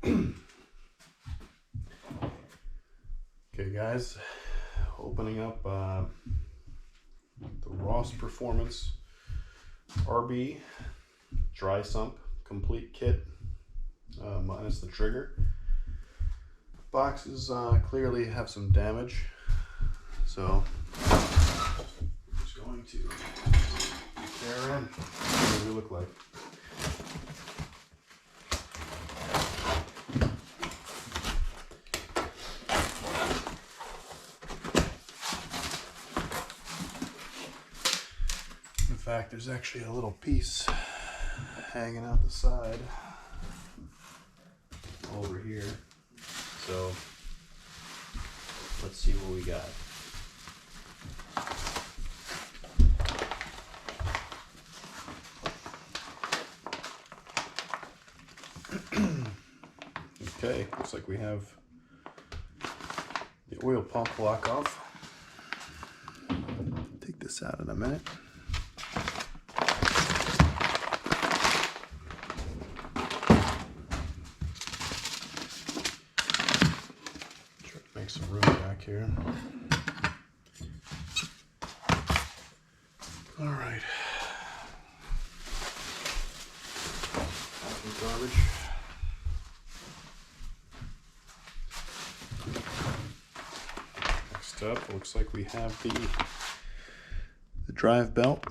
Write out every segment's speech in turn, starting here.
Okay guys, opening up the Ross Performance RB Dry Sump Complete Kit, minus the trigger. Boxes clearly have some damage, so I'm just going to tear in. What do they look like? In fact, there's actually a little piece hanging out the side over here. So let's see what we got. Okay, looks like we have the oil pump block off. Take this out in a minute. Try to make some room back here. All right. Garbage. Next up, looks like we have the drive belt.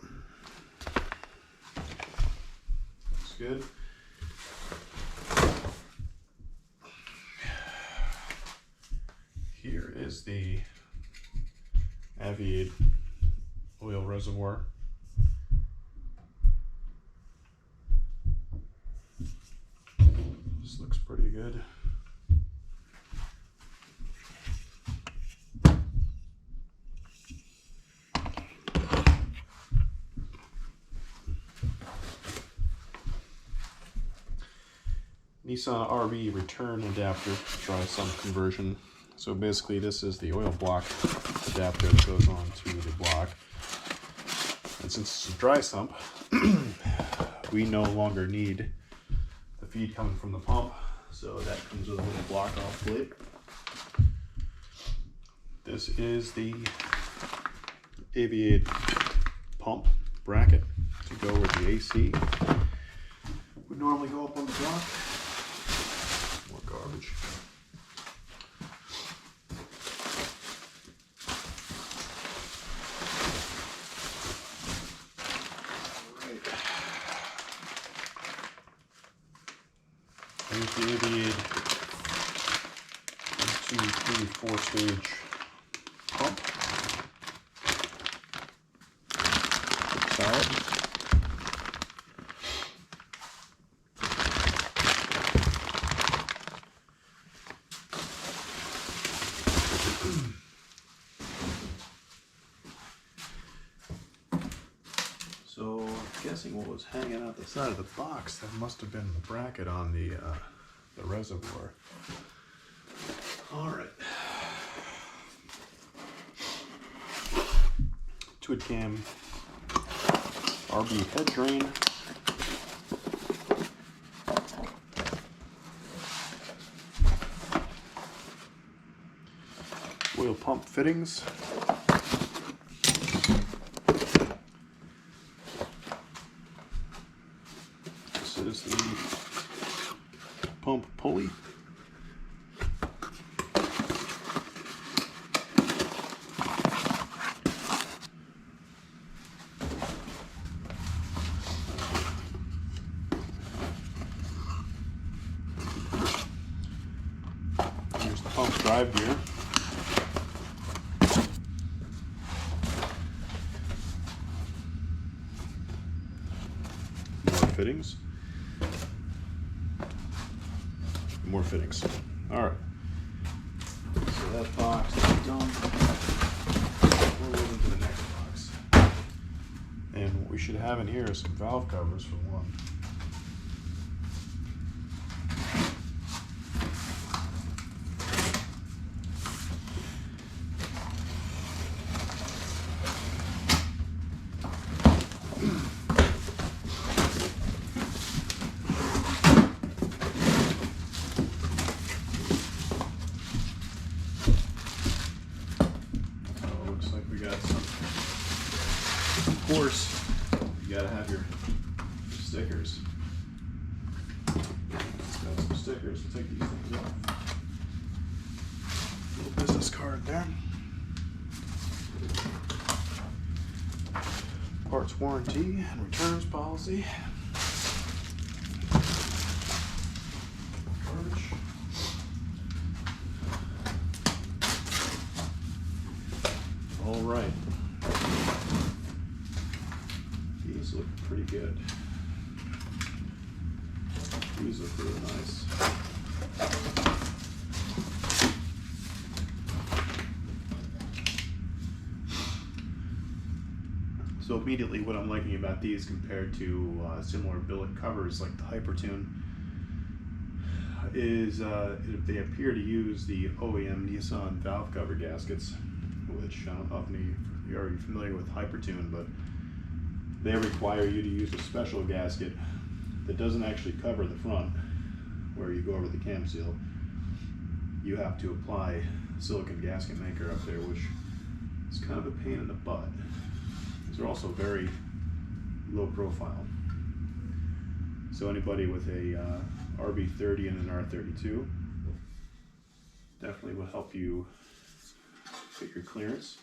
Looks good. Here is the Aviate oil reservoir. This looks pretty good. Nissan RB return adapter dry sump conversion. So basically this is the oil block adapter that goes on to the block. And since it's a dry sump, we no longer need the feed coming from the pump. So that comes with a little block off plate. This is the Aviate pump bracket to go with the AC. Would normally go up on the block. More garbage. Alright. Here's the Aviate 1, 2, 3, 4-stage pump. Solid. So, I'm guessing what was hanging out the side of the box, that must have been the bracket on the reservoir. All right. Twid cam RB head drain. Oil pump fittings. This is the pump pulley. Here's the pump drive gear. Fittings. More fittings. All right. So that box is done. We'll move into the next box. And what we should have in here is some valve covers for one. course, you gotta have your stickers. Got some stickers. We'll take these things off. Little business card there. Parts warranty and returns policy. Garbage. All right. These look pretty good. These look really nice. So immediately what I'm liking about these compared to similar billet covers like the Hypertune is they appear to use the OEM Nissan valve cover gaskets, which I don't know if you're already familiar with Hypertune, but they require you to use a special gasket that doesn't actually cover the front where you go over the cam seal. You have to apply silicone gasket maker up there, which is kind of a pain in the butt. These are also very low profile. So anybody with a RB30 and an R32 definitely will help you get your clearance.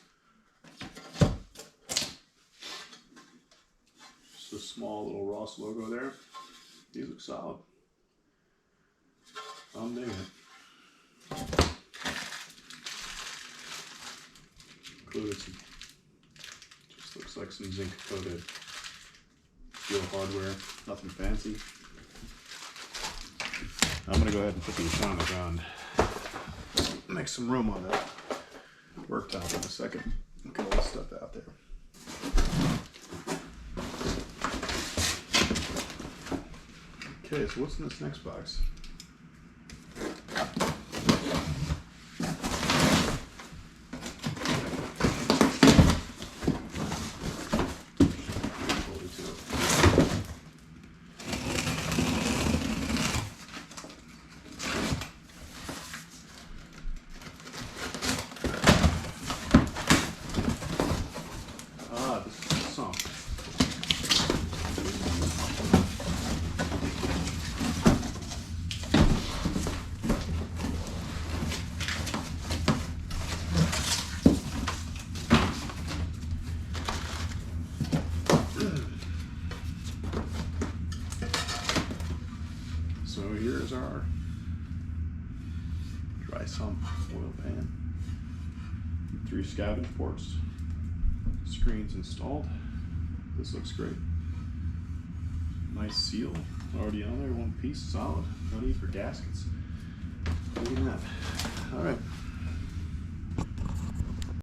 Just a small little Ross logo there. These look solid. I'm digging it. Included some, just looks like some zinc coated steel hardware, nothing fancy. I'm gonna go ahead and put the atomic on. Make some room on that worktop in a second. Look at all this stuff out there. Okay, so what's in this next box? This is Sump. So here's our dry sump oil pan. 3 scavenge ports. Screens installed. This looks great. Nice seal already on there, one piece, solid. No need for gaskets. Look at that. All right.